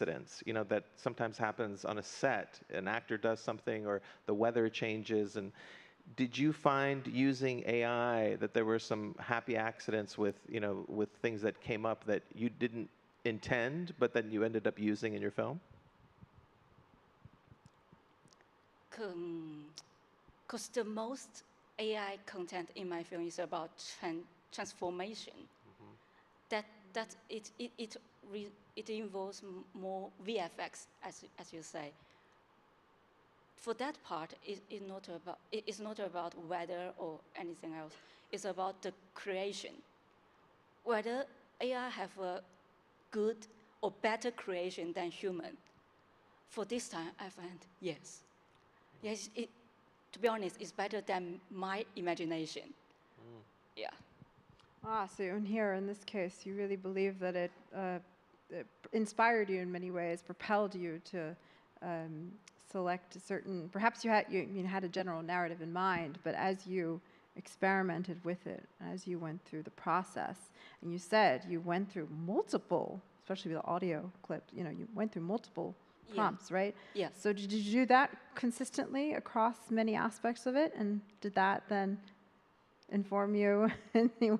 accidents, that sometimes happens on a set. An actor does something or the weather changes. And did you find using AI that there were some happy accidents with, with things that came up that you didn't intend, but then you ended up using in your film? Because the most AI content in my film is about transformation. That it involves more VFX, as you say. For that part, it's not about weather or anything else. It's about the creation. Whether AI have a good or better creation than human. For this time, I find yes. Yes, to be honest, it's better than my imagination. Yeah. So in here, in this case, you really believe that it inspired you in many ways, propelled you to select a certain, perhaps you had a general narrative in mind, but as you experimented with it, as you went through the process, and you said you went through multiple, especially with the audio clips, you went through multiple prompts, right? Yes. So did you do that consistently across many aspects of it? And did that then inform you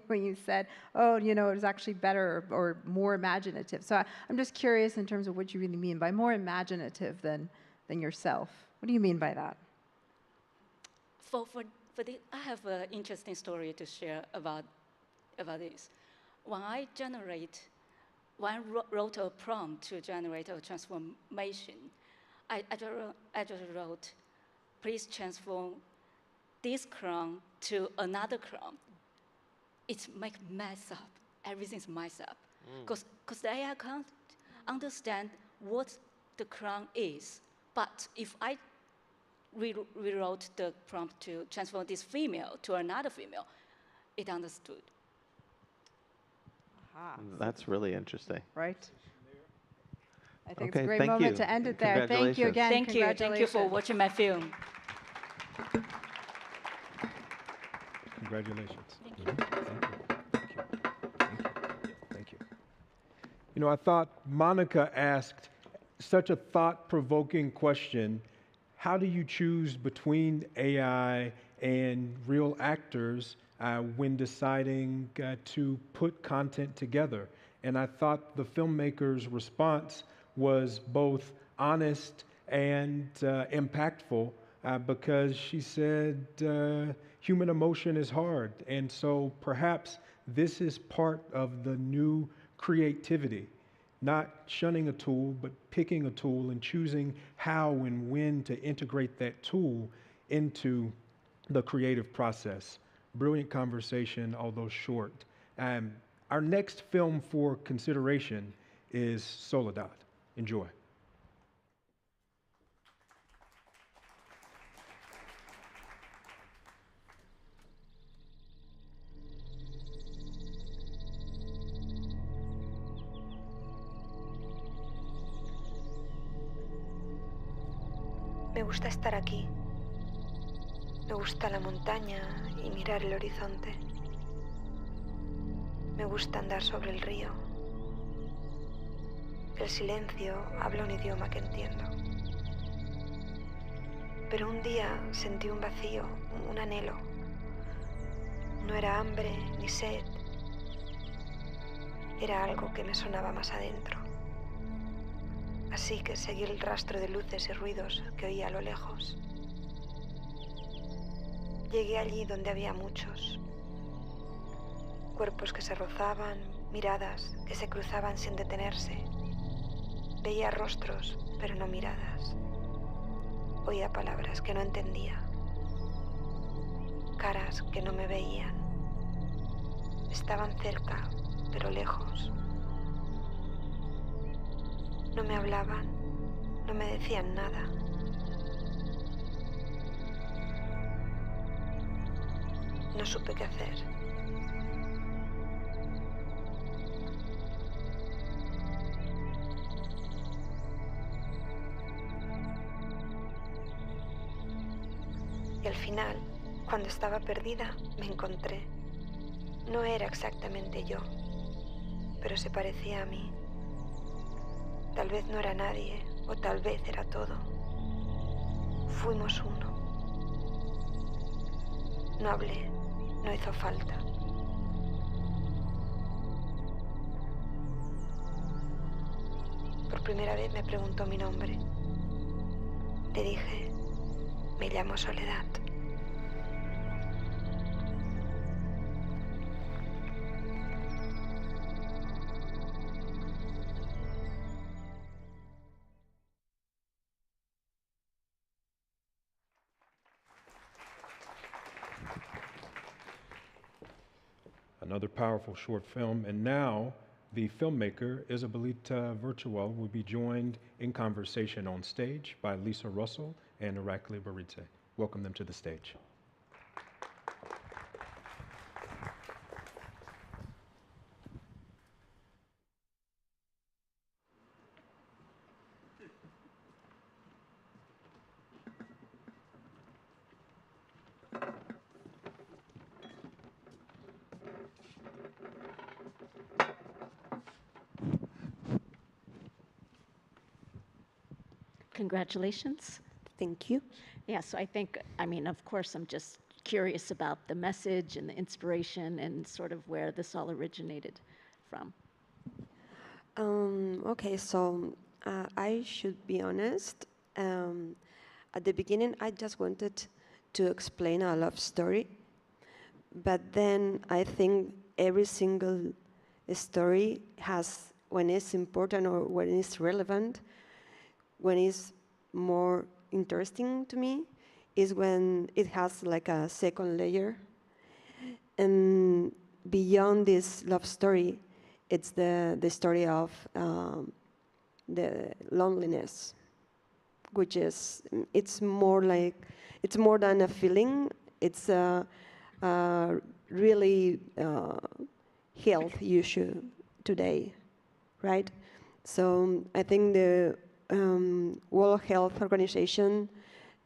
when you said, oh, it was actually better or more imaginative? So I'm just curious in terms of what you really mean by more imaginative than yourself. What do you mean by that? For this, I have an interesting story to share about this. When I wrote a prompt to generate a transformation, I just wrote, please transform this crown to another crown. It makes mess up. Everything's messed up. Because the AI can't understand what the crown is. But if I rewrote the prompt to transform this female to another female, it understood. That's really interesting. Right. I think it's a great moment to end it there. Thank you again. Thank you for watching my film. Congratulations. Thank you. Thank you. I thought Monica asked such a thought-provoking question. How do you choose between AI and real actors when deciding to put content together? And I thought the filmmaker's response was both honest and impactful because she said human emotion is hard. And so perhaps this is part of the new creativity, not shunning a tool, but picking a tool and choosing how and when to integrate that tool into the creative process. Brilliant conversation, although short. Our next film for consideration is Soledad. Enjoy. Me gusta estar aquí. Me gusta la montaña y mirar el horizonte. Me gusta andar sobre el río. El silencio habla un idioma que entiendo. Pero un día sentí un vacío, un anhelo. No era hambre ni sed. Era algo que me sonaba más adentro. Así que seguí el rastro de luces y ruidos que oía a lo lejos. Llegué allí donde había muchos. Cuerpos que se rozaban, miradas que se cruzaban sin detenerse. Veía rostros, pero no miradas. Oía palabras que no entendía. Caras que no me veían. Estaban cerca, pero lejos. No me hablaban, no me decían nada. No supe qué hacer. Y al final, cuando estaba perdida, me encontré. No era exactamente yo, pero se parecía a mí. Tal vez no era nadie, o tal vez era todo. Fuimos uno. No hablé, no hizo falta. Por primera vez me preguntó mi nombre. Le dije, me llamo Soledad. Another powerful short film, and now the filmmaker Isabelita Virtual will be joined in conversation on stage by Lisa Russell and Irakli Barite. Welcome them to the stage. Congratulations. Thank you. Yeah, so I mean, of course, I'm just curious about the message and the inspiration and sort of where this all originated from. Okay, so I should be honest. At the beginning, I just wanted to explain a love story, but then I think every single story has, when it's important or when it's relevant, when it's more interesting to me, is when it has like a second layer. And beyond this love story, it's the story of the loneliness, which is, it's more than a feeling. It's a really health issue today, right? So I think the World Health Organization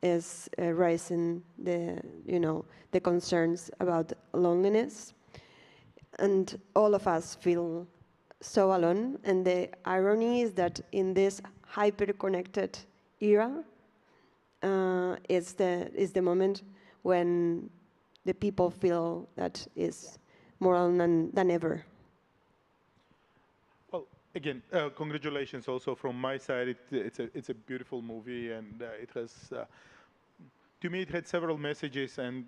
is raising the concerns about loneliness, and all of us feel so alone. And the irony is that in this hyper-connected era, is the moment when the people feel that is more alone than ever. Well, again, congratulations also from my side. It's a beautiful movie, and it has, to me, it had several messages, and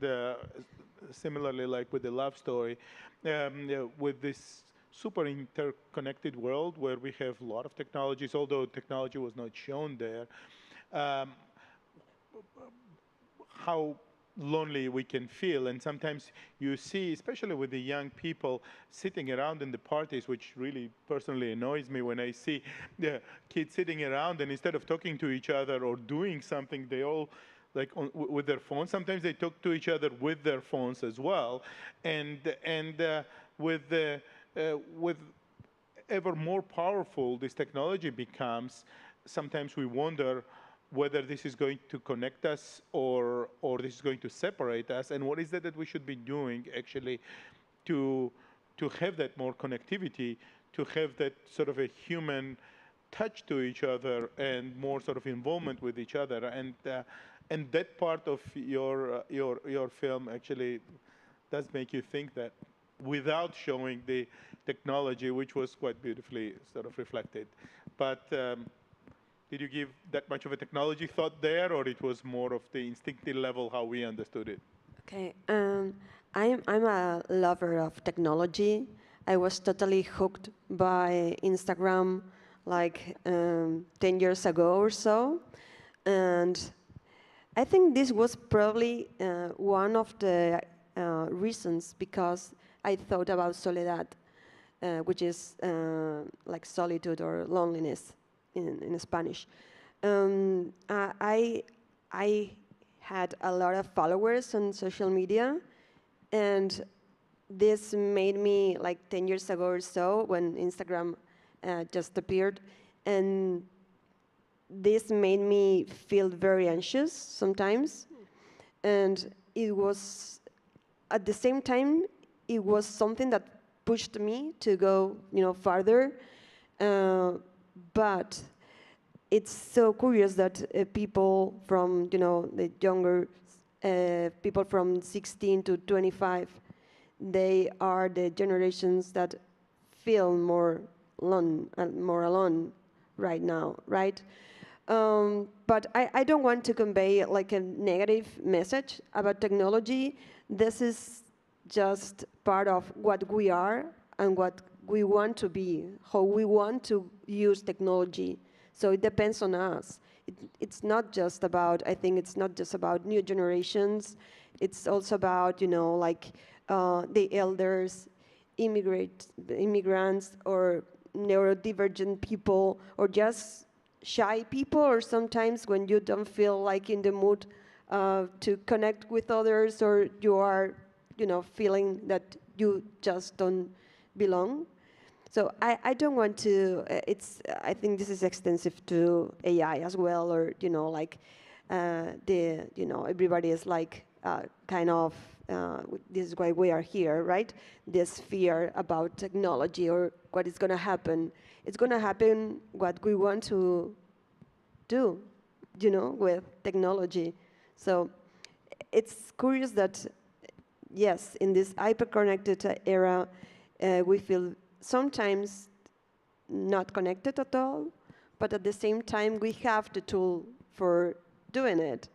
similarly, like with the love story, with this super interconnected world where we have a lot of technologies, although technology was not shown there, how lonely we can feel. And sometimes you see, especially with the young people sitting around in the parties, which really personally annoys me when I see the kids sitting around and instead of talking to each other or doing something, they all like with their phones. Sometimes they talk to each other with their phones as well. And with ever more powerful this technology becomes, sometimes we wonder whether this is going to connect us or this is going to separate us, and what is it that we should be doing actually to have that more connectivity, to have that sort of a human touch to each other and more sort of involvement with each other, and that part of your film actually does make you think that without showing the technology, which was quite beautifully sort of reflected. But did you give that much of a technology thought there, or it was more of the instinctive level how we understood it? Okay, I'm a lover of technology. I was totally hooked by Instagram like 10 years ago or so. And I think this was probably one of the reasons, because I thought about soledad, which is like solitude or loneliness in Spanish. I had a lot of followers on social media, and this made me, like 10 years ago or so, when Instagram just appeared, and this made me feel very anxious sometimes. And it was, at the same time, it was something that pushed me to go, farther. But it's so curious that people from, the younger people from 16 to 25, they are the generations that feel more alone right now, right? But I don't want to convey like a negative message about technology. This is just part of what we are and what we want to be, how we want to use technology. So it depends on us. It's not just about, I think it's not just about new generations. It's also about, the elders, immigrants, or neurodivergent people, or just shy people, or sometimes when you don't feel like in the mood to connect with others, or you are, feeling that you just don't belong. So I don't want to, I think this is extensive to AI as well, or, everybody is like kind of, this is why we are here, right? This fear about technology or what is going to happen. It's going to happen what we want to do, with technology. So it's curious that, yes, in this hyper-connected era, we feel sometimes not connected at all, but at the same time, we have the tool for doing it,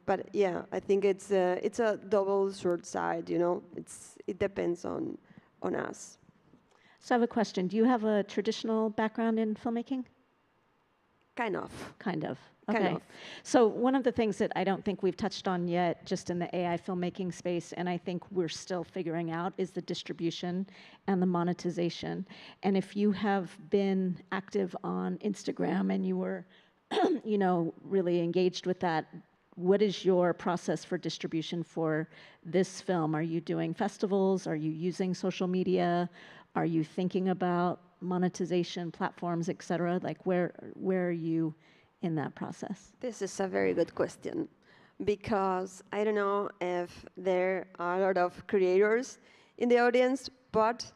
But yeah, I think it's a double sword side, It depends on us. So I have a question. Do you have a traditional background in filmmaking? Kind of. Kind of. Kind Okay. of. So one of the things that I don't think we've touched on yet, just in the AI filmmaking space, and I think we're still figuring out, is the distribution and the monetization. And if you have been active on Instagram and you were, really engaged with that, what is your process for distribution for this film? Are you doing festivals? Are you using social media? Are you thinking about monetization platforms, et cetera? Like where are you in that process? This is a very good question, because I don't know if there are a lot of creators in the audience, but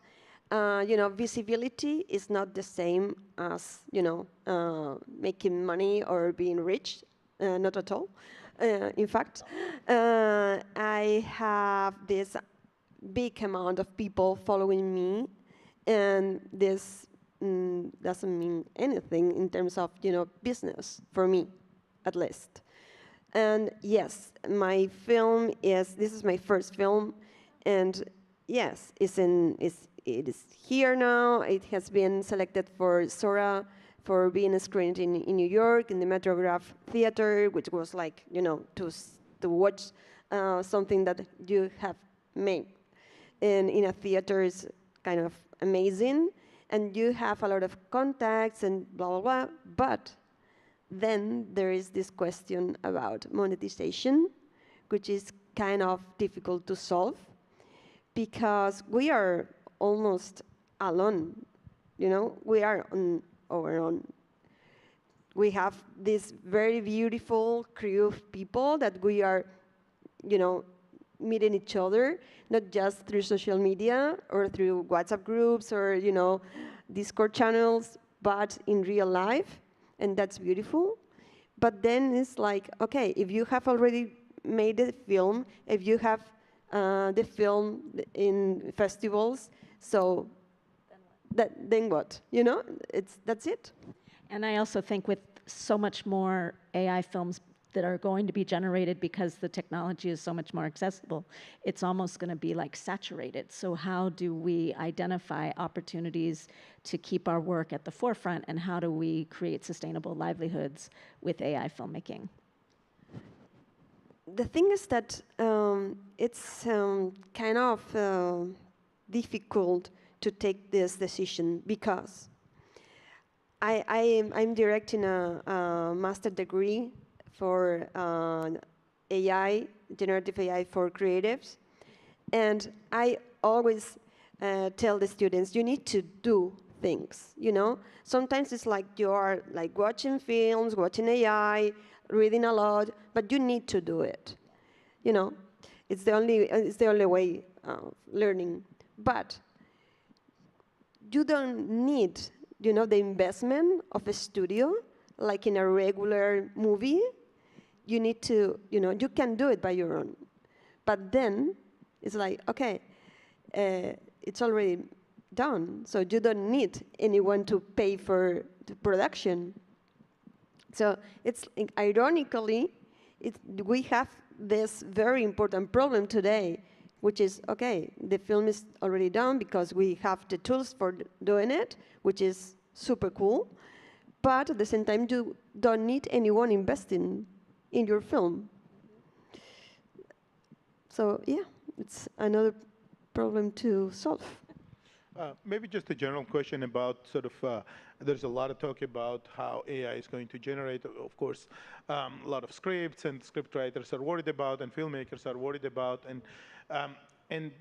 visibility is not the same as making money or being rich, not at all. In fact, I have this big amount of people following me, and this doesn't mean anything in terms of business for me, at least. And yes, my film this is my first film, and yes, it is here now. It has been selected for Sora for being screened in New York in the Metrograph Theater, which was like to watch something that you have made in a theater is kind of amazing, and you have a lot of contacts and blah, blah, blah. But then there is this question about monetization, which is kind of difficult to solve, because we are almost alone, we are on our own. We have this very beautiful crew of people that we are, meeting each other, not just through social media or through WhatsApp groups or, Discord channels, but in real life, and that's beautiful. But then it's like, okay, if you have already made a film, if you have the film in festivals, so then what? That's it. And I also think with so much more AI films that are going to be generated because the technology is so much more accessible, it's almost going to be like saturated. So how do we identify opportunities to keep our work at the forefront, and how do we create sustainable livelihoods with AI filmmaking? The thing is that it's kind of difficult to take this decision, because I'm directing a master degree for AI, generative AI for creatives. And I always tell the students, you need to do things, Sometimes it's like you are like watching films, watching AI, reading a lot, but you need to do it. It's the only way of learning. But you don't need the investment of a studio, like in a regular movie. You need to, you can do it by your own. But then it's like, okay, it's already done, so you don't need anyone to pay for the production. So it's ironically, we have this very important problem today, which is, okay, the film is already done because we have the tools for doing it, which is super cool. But at the same time, you don't need anyone investing in your film. So yeah, it's another problem to solve. Maybe just a general question about sort of, there's a lot of talk about how AI is going to generate, of course, a lot of scripts, and script writers are worried about, and filmmakers are worried about, and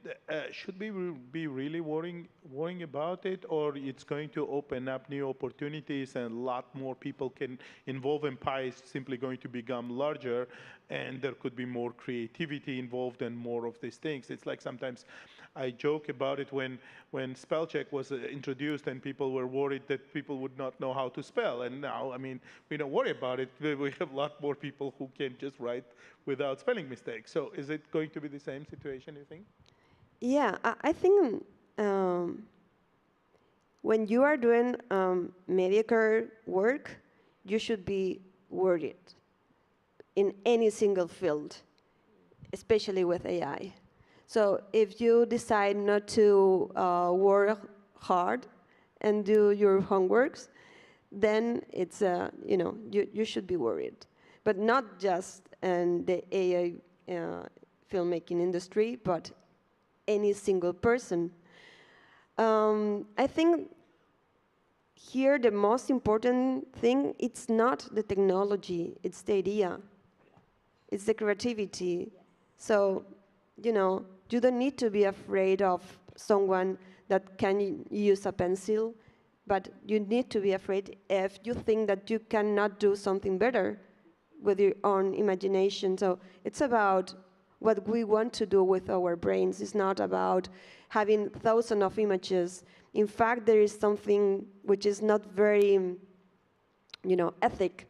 should we be really worrying about it, or it's going to open up new opportunities and a lot more people can involve, and pie is simply going to become larger, and there could be more creativity involved and more of these things? It's like sometimes I joke about it when spell check was introduced and people were worried that people would not know how to spell. And now, I mean, we don't worry about it. We have a lot more people who can just write without spelling mistakes. So is it going to be the same situation, you think? Yeah, I think when you are doing mediocre work, you should be worried in any single field, especially with AI. So if you decide not to work hard and do your homeworks, then it's you should be worried. But not just in the AI filmmaking industry, but any single person. I think here the most important thing, it's not the technology, it's the idea. It's the creativity. So, you don't need to be afraid of someone that can use a pencil, but you need to be afraid if you think that you cannot do something better with your own imagination. So it's about what we want to do with our brains. It's not about having thousands of images. In fact, there is something which is not very, ethic,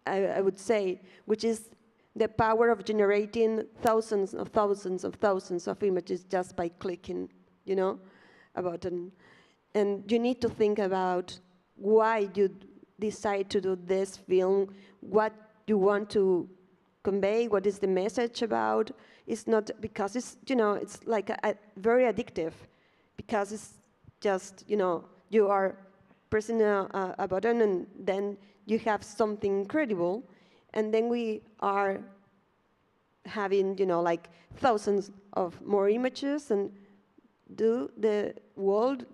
I would say, which is the power of generating thousands of images just by clicking, a button. And you need to think about why you decide to do this film, what you want to convey, what is the message about. It's not because it's like very addictive, because it's just, you are pressing a button and then you have something incredible. And then we are having, like thousands of more images. And does the world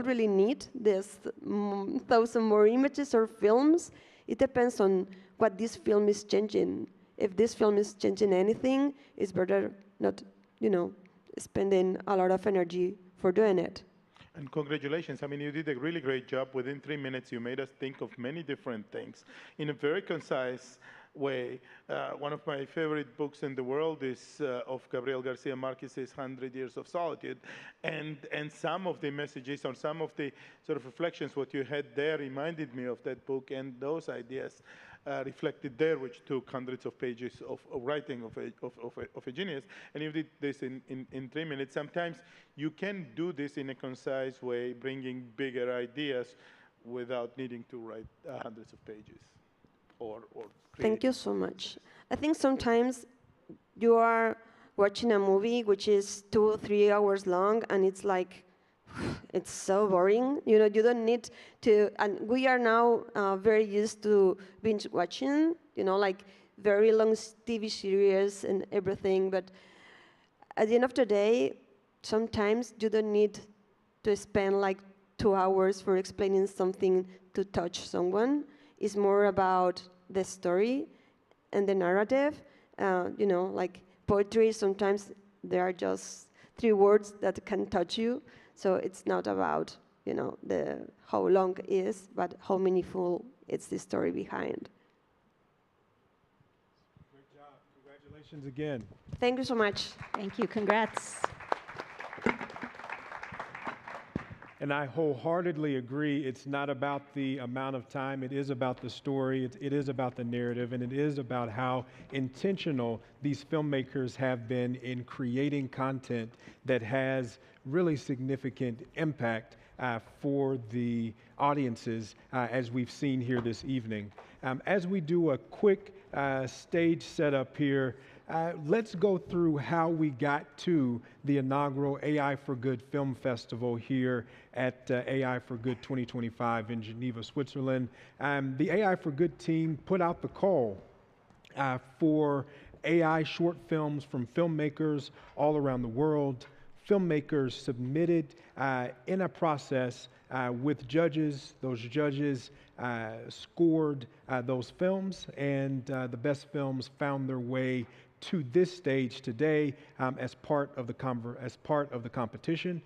really need this 1,000 more images or films? It depends on what this film is changing. If this film is changing anything, it's better not, spending a lot of energy for doing it. And congratulations. I mean, you did a really great job. Within 3 minutes, you made us think of many different things in a very concise way. One of my favorite books in the world is of Gabriel Garcia Marquez's 100 Years of Solitude. And some of the messages or some of the sort of reflections, what you had there reminded me of that book and those ideas reflected there, which took hundreds of pages of writing of a genius. And you did this in 3 minutes. Sometimes you can do this in a concise way, bringing bigger ideas without needing to write hundreds of pages. Thank you so much. I think sometimes you are watching a movie which is 2 or 3 hours long, and it's like, it's so boring. You don't need to, and we are now very used to binge watching, like very long TV series and everything. But at the end of the day, sometimes you don't need to spend like 2 hours for explaining something to touch someone. It's more about the story and the narrative. Like poetry, sometimes there are just 3 words that can touch you. So it's not about, how long it is, but how meaningful is the story behind. Great job. Congratulations again. Thank you so much. Thank you. Congrats. And I wholeheartedly agree. It's not about the amount of time. It is about the story. It is about the narrative. And it is about how intentional these filmmakers have been in creating content that has really significant impact for the audiences, as we've seen here this evening. As we do a quick stage setup here, let's go through how we got to the inaugural AI for Good Film Festival here at AI for Good 2025 in Geneva, Switzerland. The AI for Good team put out the call for AI short films from filmmakers all around the world. Filmmakers submitted in a process with judges. Those judges scored those films, and the best films found their way to this stage today as part of the competition.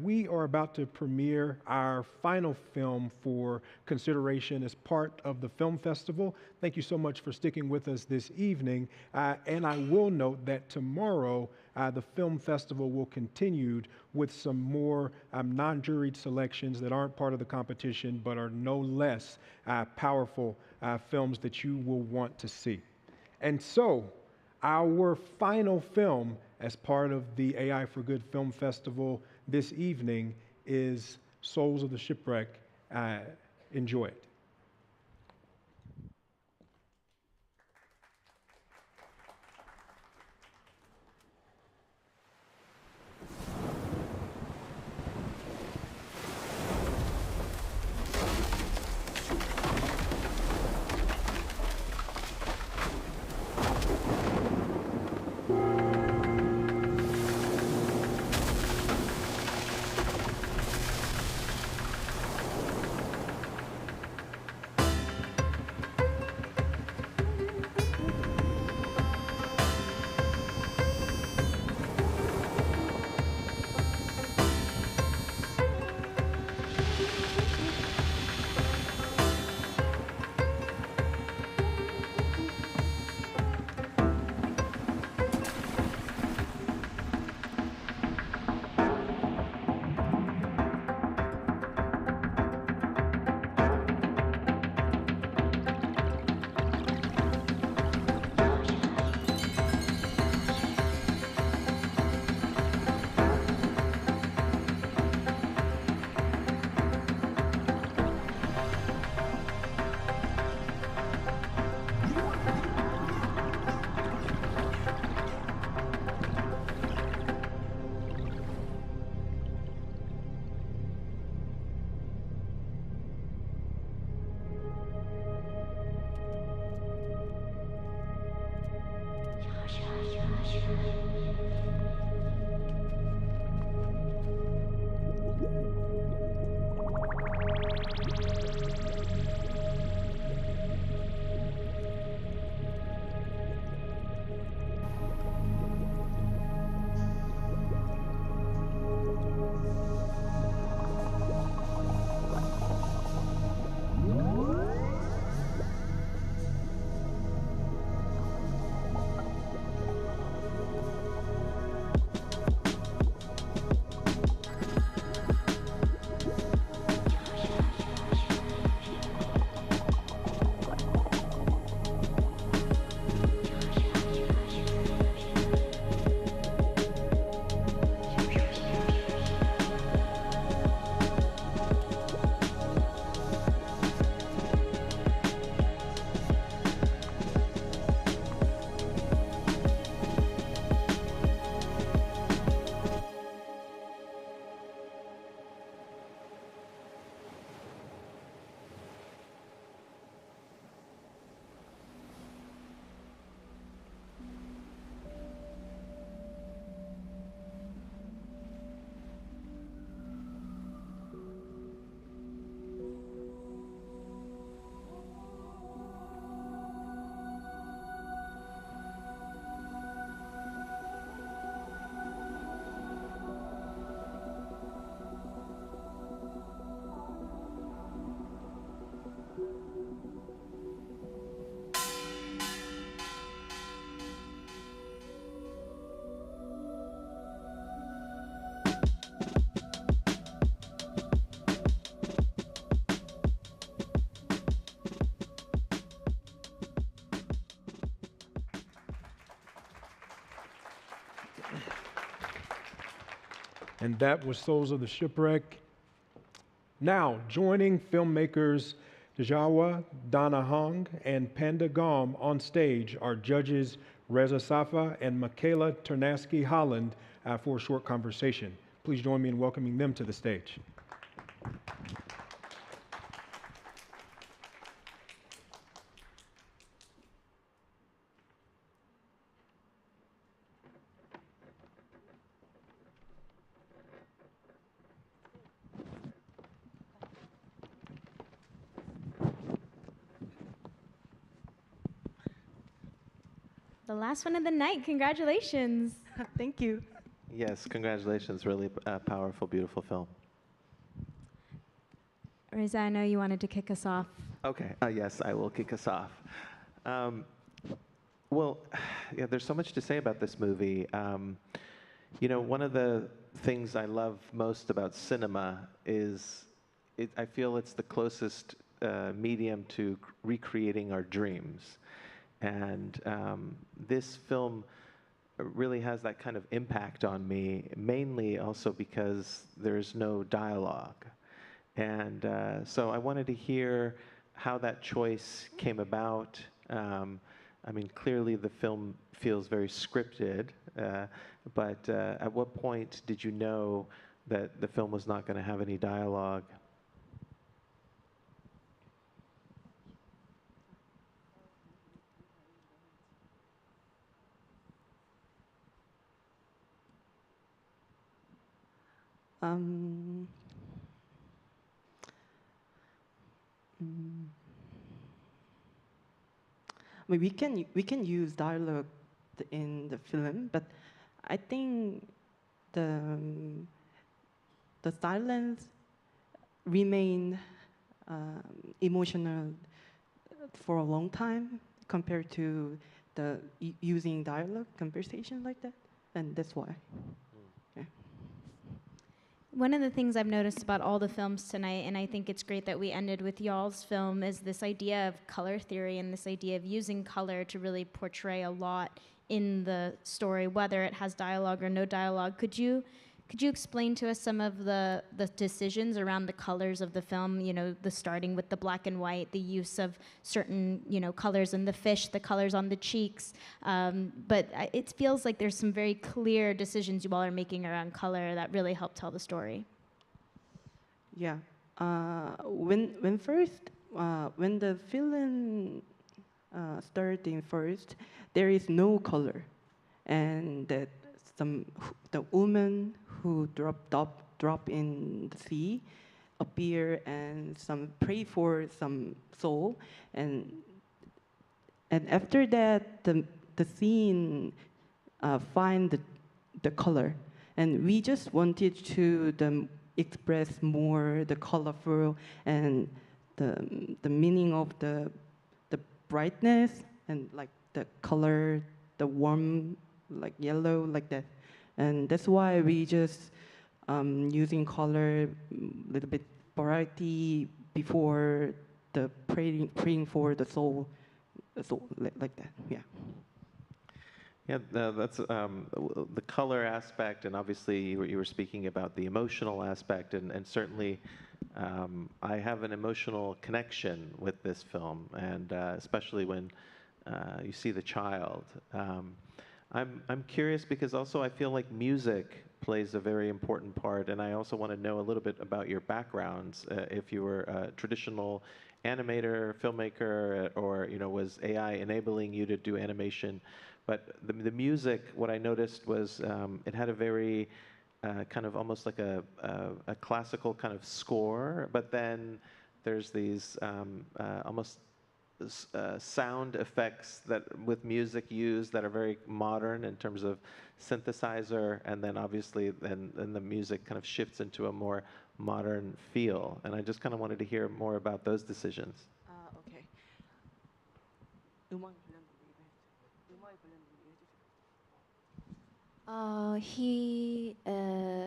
We are about to premiere our final film for consideration as part of the film festival. Thank you so much for sticking with us this evening. And I will note that tomorrow the film festival will continue with some more non-juried selections that aren't part of the competition but are no less powerful films that you will want to see. And so, our final film as part of the AI for Good Film Festival this evening is Souls of the Shipwreck. Enjoy it. And that was Souls of the Shipwreck. Now, joining filmmakers Jawa Danahong and Panda Gom on stage are judges Reza Safa and Michaela Ternaski Holland for a short conversation. Please join me in welcoming them to the stage. The last one of the night. Congratulations. Thank you. Yes, congratulations. Really powerful, beautiful film. Reza, I know you wanted to kick us off. Okay, yes, I will kick us off. Well, yeah, there's so much to say about this movie. You know, one of the things I love most about cinema is I feel it's the closest medium to recreating our dreams. And this film really has that kind of impact on me, mainly also because there's no dialogue. And so I wanted to hear how that choice came about. I mean, clearly the film feels very scripted, but at what point did you know that the film was not going to have any dialogue? I mean, we can use dialogue in the film, but I think the silence remain emotional for a long time compared to the using dialogue conversation like that, and that's why. One of the things I've noticed about all the films tonight, and I think it's great that we ended with y'all's film, is this idea of color theory and this idea of using color to really portray a lot in the story, whether it has dialogue or no dialogue. Could you explain to us some of the decisions around the colors of the film, you know, the starting with the black and white, the use of certain, you know, colors in the fish, the colors on the cheeks, but it feels like there's some very clear decisions you all are making around color that really help tell the story. Yeah, when the film starting first, there is no color, and that the woman who drop in the sea appear and some pray for some soul, and after that the scene find the color, and we just wanted to express more the colorful and the meaning of the brightness and like the color, the warm like yellow like that. And that's why we just using color, little bit variety before the praying for the soul like that. Yeah. Yeah, that's the color aspect, and obviously you were speaking about the emotional aspect, and certainly I have an emotional connection with this film, and especially when you see the child. I'm curious because also I feel like music plays a very important part, and I also want to know a little bit about your backgrounds. If you were a traditional animator, filmmaker, or was AI enabling you to do animation? But the music, what I noticed was it had a very kind of almost like a classical kind of score, but then there's these almost sound effects that with music used that are very modern in terms of synthesizer, and then obviously then the music kind of shifts into a more modern feel. And I just kind of wanted to hear more about those decisions. Okay.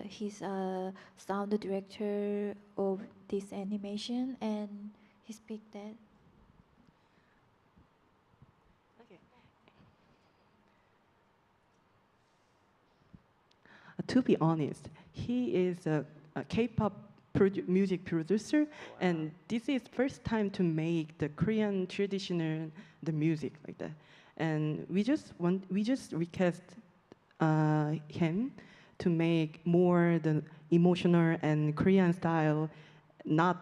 He's a sound director of this animation, and he speak that. to be honest, he is a K-pop music producer, and this is first time to make the Korean traditional the music like that. And we just request him to make more the emotional and Korean style, not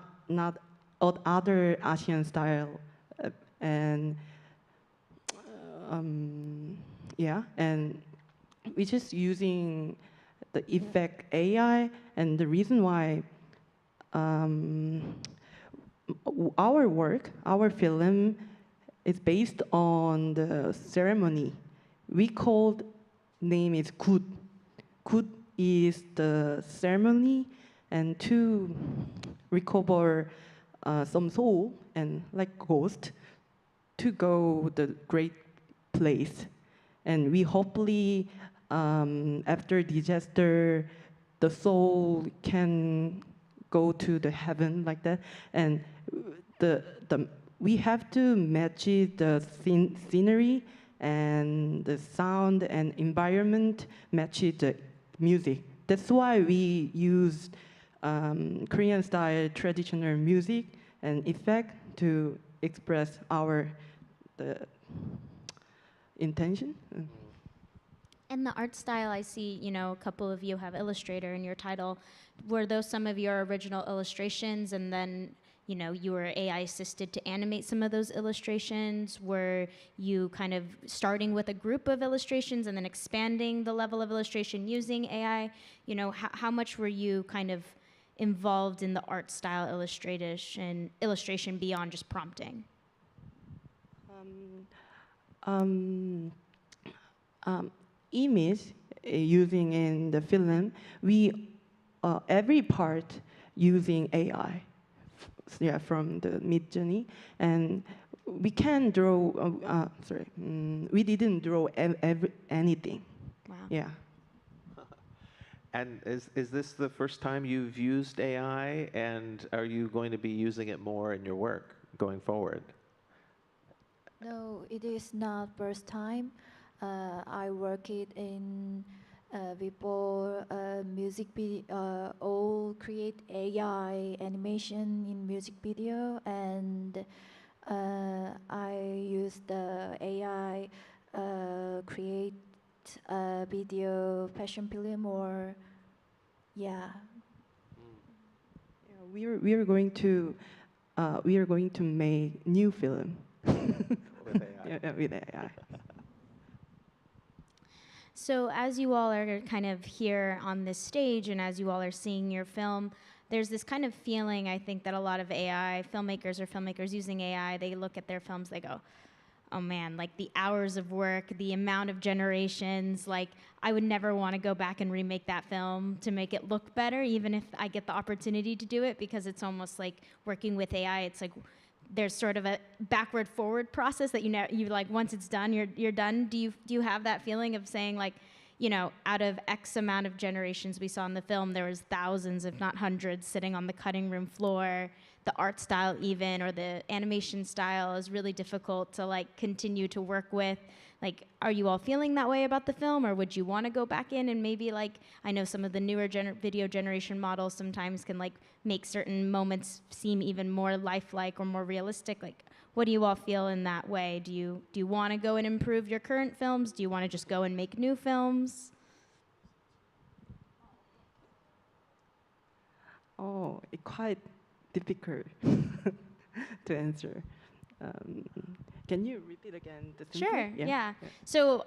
other Asian style, and yeah, and we're just using the effect AI, and the reason why our work, our film, is based on the ceremony. We called name is Good. Good is the ceremony, and to recover some soul and like ghost to go the great place. And we hopefully after disaster, the soul can go to the heaven like that. And we have to match it, the scenery and the sound and environment match it, the music. That's why we use Korean style traditional music and effect to express the intention. And the art style, I see, you know, a couple of you have illustrator in your title. Were those some of your original illustrations, and then, you know, you were AI assisted to animate some of those illustrations? Were you kind of starting with a group of illustrations and then expanding the level of illustration using AI? You know, how much were you kind of involved in the art style illustration beyond just prompting? Image using in the film, we every part using AI, yeah, from the Mid Journey, and we can draw. We didn't draw anything. Wow. Yeah. And is this the first time you've used AI, and are you going to be using it more in your work going forward? No, it is not first time. I worked in before music video, all create AI animation in music video, and I use the AI create video fashion film or yeah. Yeah, we are going to make new film With AI. yeah, with AI. So as you all are kind of here on this stage, and as you all are seeing your film, there's this kind of feeling, I think, that a lot of AI filmmakers or filmmakers using AI, they look at their films, they go, oh man, like the hours of work, the amount of generations, like I would never want to go back and remake that film to make it look better, even if I get the opportunity to do it, because it's almost like working with AI, it's like there's sort of a backward forward process that you like once it's done, you're done. Do you have that feeling of saying, like, you know, out of X amount of generations we saw in the film, there was thousands, if not hundreds, sitting on the cutting room floor. The art style even, or the animation style, is really difficult to like continue to work with. Like, are you all feeling that way about the film, or would you want to go back in and maybe, like, I know some of the newer video generation models sometimes can like make certain moments seem even more lifelike or more realistic. Like, what do you all feel in that way? Do you want to go and improve your current films? Do you want to just go and make new films? Oh, it's quite difficult to answer. Can you repeat again? Sure, yeah. So,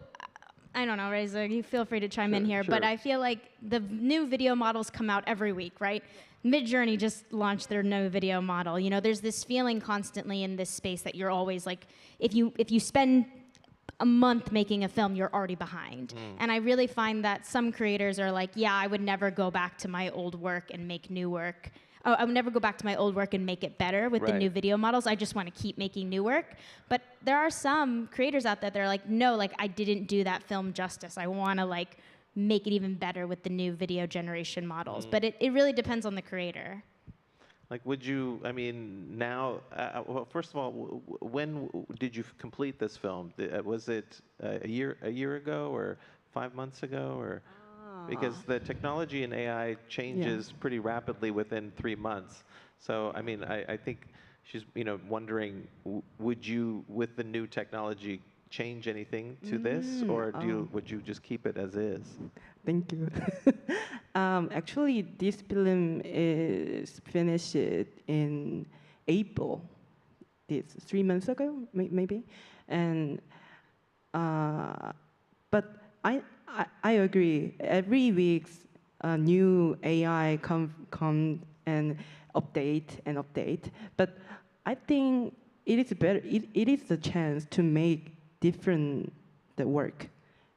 I don't know, Reza, you feel free to chime in here, but I feel like the new video models come out every week, right? Midjourney just launched their new video model. You know, there's this feeling constantly in this space that you're always like, if you spend a month making a film, you're already behind. And I really find that some creators are like, yeah, I would never go back to my old work and make new work. Oh, I would never go back to my old work and make it better with the new video models. I just want to keep making new work. But there are some creators out there that are like, no, like I didn't do that film justice. I want to like make it even better with the new video generation models. But it really depends on the creator. Like, would you, I mean, now, well, first of all, when did you complete this film? Was it a year ago, or 5 months ago, or? because the technology in AI changes pretty rapidly within 3 months. So, I mean, I think she's, wondering, would you, with the new technology, change anything to this, or would you just keep it as is? Thank you. Actually, this film is finished in April. It's 3 months ago, maybe, and but I agree. Every week, a new AI come and update. But I think it is better. It is the chance to make different the work.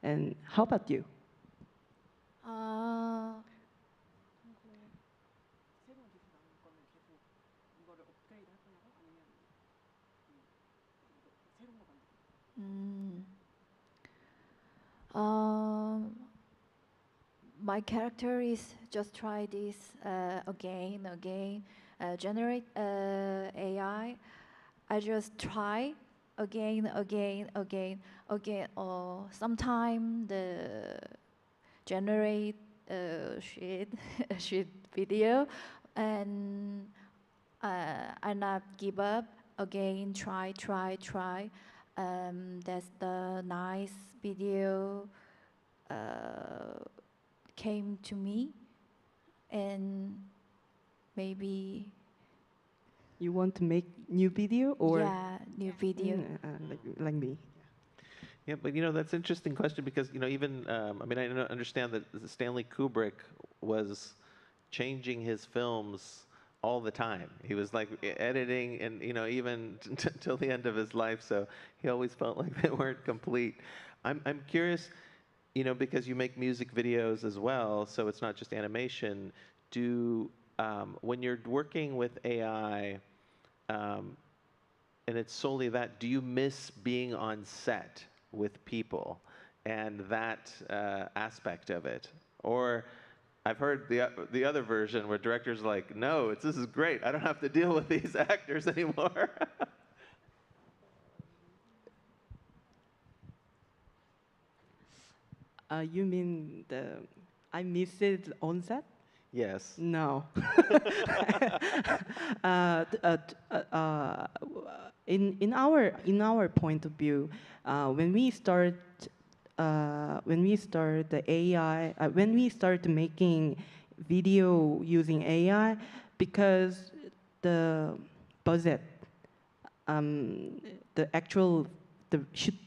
And how about you? 아, 음, um, my character is just try this again, generate AI. I just try again. Or sometime the generate shit shit video, and I not give up again. Try. That's the nice video came to me, and maybe You want to make new video or yeah, new video. like me? Yeah, but that's an interesting question because even I mean I understand that Stanley Kubrick was changing his films all the time. He was like editing and even till the end of his life. So he always felt like they weren't complete. I'm curious, because you make music videos as well, so it's not just animation. When you're working with AI, and it's solely that, do you miss being on set with people and that aspect of it? Or I've heard the other version where directors are like, no, this is great. I don't have to deal with these actors anymore. You mean I miss it on set? Yes. No. In our point of view, when we start the AI, when we start making video using AI, because the budget, the actual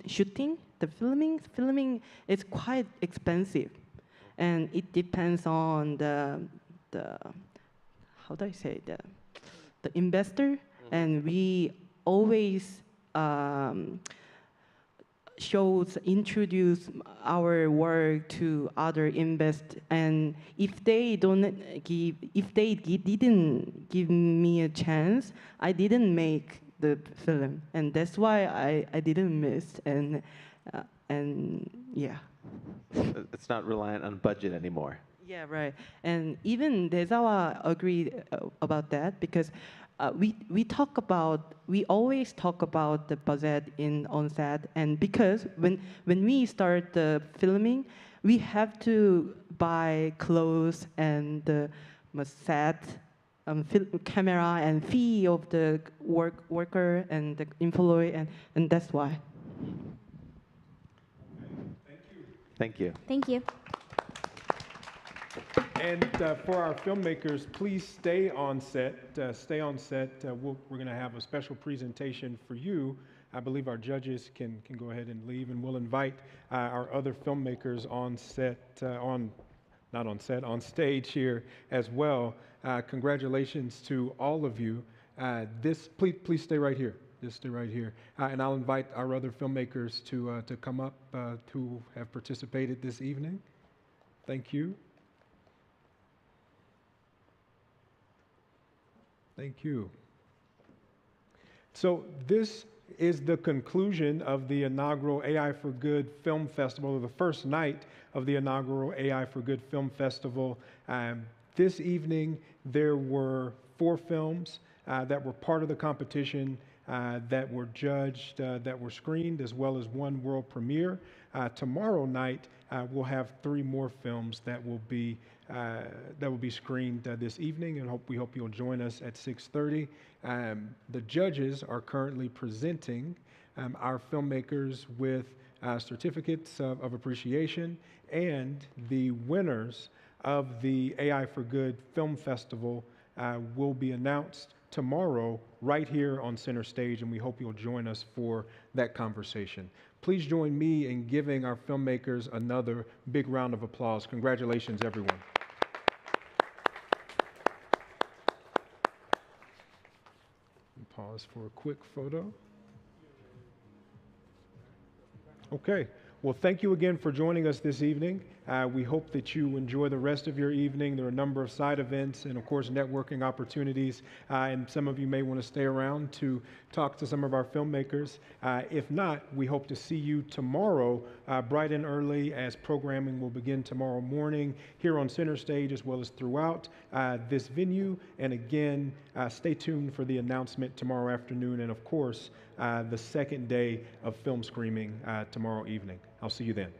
shooting, the filming is quite expensive, and it depends on the how do I say the investor, and we always introduce our work to other invest, and if they didn't give me a chance, I didn't make the film, and that's why I didn't miss, and yeah. It's not reliant on budget anymore. Yeah, right. And even Dezawa agreed about that, because we always talk about the budget on set, and because when we start the filming, we have to buy clothes and the set, camera and fee of the worker and the employee, and that's why. Thank you. Thank you. And for our filmmakers, please stay on set. We're going to have a special presentation for you. I believe our judges can go ahead and leave, and we'll invite our other filmmakers on stage here as well. Congratulations to all of you. Please stay right here. Just stay right here. And I'll invite our other filmmakers to come up who have participated this evening. Thank you. Thank you. So this is the conclusion of the inaugural AI for Good Film Festival, or the first night of the inaugural AI for Good Film Festival. This evening, there were 4 films that were part of the competition. that were judged, that were screened, as well as one world premiere. Tomorrow night, we'll have 3 more films that will be screened this evening, and we hope you'll join us at 6:30. The judges are currently presenting our filmmakers with certificates of appreciation, and the winners of the AI for Good Film Festival will be announced tomorrow right here on Center Stage, and we hope you'll join us for that conversation. Please join me in giving our filmmakers another big round of applause. Congratulations, everyone. Pause for a quick photo. Okay. Well, thank you again for joining us this evening. We hope that you enjoy the rest of your evening. There are a number of side events and, of course, networking opportunities. And some of you may want to stay around to talk to some of our filmmakers. If not, we hope to see you tomorrow bright and early, as programming will begin tomorrow morning here on Center Stage, as well as throughout this venue. And again, stay tuned for the announcement tomorrow afternoon, and of course, the second day of film screening tomorrow evening. I'll see you then.